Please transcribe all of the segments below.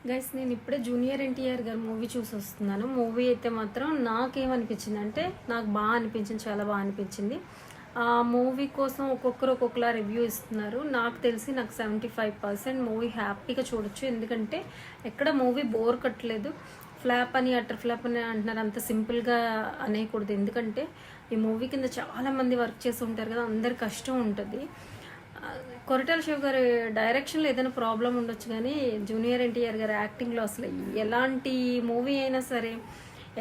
Guys నేను ఇప్పుడే junior NTR గారు మూవీ చూసి వస్తున్నాను. మూవీ అయితే మాత్రం నాకేమనిపించింది అంటే నాకు బాగా అనిపించింది, చాలా బాగా అనిపించింది. ఆ మూవీ కోసం ఒక్కొక్కరు ఒక్కొక్కలా రివ్యూ ఇస్తున్నారు. నాకు తెలిసి నాకు 75% మూవీ హ్యాపీగా చూడొచ్చు. ఎందుకంటే ఎక్కడ మూవీ బోర్ కట్టలేదు. ఫ్లాప్ అని అటర్ ఫ్లాప్ అని అంటున్నారు, అంత సింపుల్గా అనేయకూడదు. ఎందుకంటే ఈ మూవీ కింద చాలామంది వర్క్ చేసి ఉంటారు కదా, అందరి కష్టం ఉంటుంది. కొరటాల శివ గారి డైరెక్షన్లో ఏదైనా ప్రాబ్లం ఉండొచ్చు, కానీ జూనియర్ ఎన్టీఆర్ గారి యాక్టింగ్లో అసలు ఎలాంటి మూవీ అయినా సరే,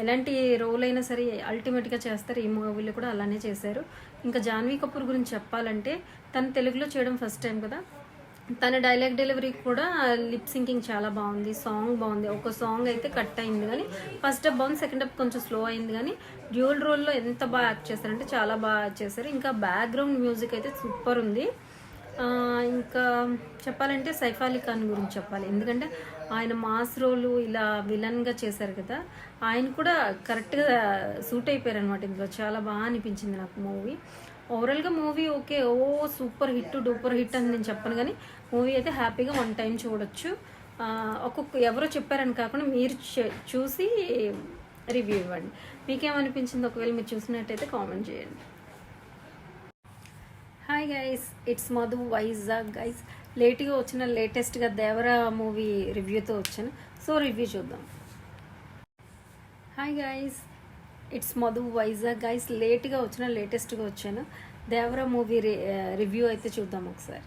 ఎలాంటి రోల్ అయినా సరే అల్టిమేట్గా చేస్తారు. ఈ మూవీలో కూడా అలానే చేశారు. ఇంకా జాన్వీ కపూర్ గురించి చెప్పాలంటే తను తెలుగులో చేయడం ఫస్ట్ టైం కదా, తన డైలాగ్ డెలివరీ కూడా లిప్ సింకింగ్ చాలా బాగుంది. సాంగ్ బాగుంది. ఒక సాంగ్ అయితే కట్ అయింది, కానీ ఫస్ట్ హాఫ్ బాగుంది, సెకండ్ హాఫ్ కొంచెం స్లో అయింది. కానీ డ్యూల్ రోల్లో ఎంత బాగా యాక్ట్ చేశారంటే చాలా బాగా యాక్ట్ చేశారు. ఇంకా బ్యాక్గ్రౌండ్ మ్యూజిక్ అయితే సూపర్ ఉంది. ఇంకా చెప్పాలంటే సైఫ్ అలీ ఖాన్ గురించి చెప్పాలి. ఎందుకంటే ఆయన మాస్ రోలు ఇలా విలన్గా చేశారు కదా, ఆయన కూడా కరెక్ట్గా సూట్ అయిపోయారు అనమాట. ఇందులో చాలా బాగా అనిపించింది నాకు మూవీ. ఓవరాల్గా movie okay, super hit duper hit అని నేను చెప్పను, కానీ మూవీ అయితే హ్యాపీగా వన్ టైం చూడొచ్చు. ఎవరో చెప్పారని కాకుండా మీరు చూసి రివ్యూ ఇవ్వండి. మీకేమనిపించింది? ఒకవేళ మీరు చూసినట్టయితే కామెంట్ చేయండి. Hi guys, it's Madhu Vizag. Guys లేట్గా వచ్చిన లేటెస్ట్గా దేవరా మూవీ రివ్యూతో వచ్చాను. సో రివ్యూ చూద్దాం. Hi guys, it's Madhu Vizag. Guys లేట్గా వచ్చిన లేటెస్ట్గా వచ్చాను. దేవరా మూవీ రివ్యూ అయితే చూద్దాం ఒకసారి.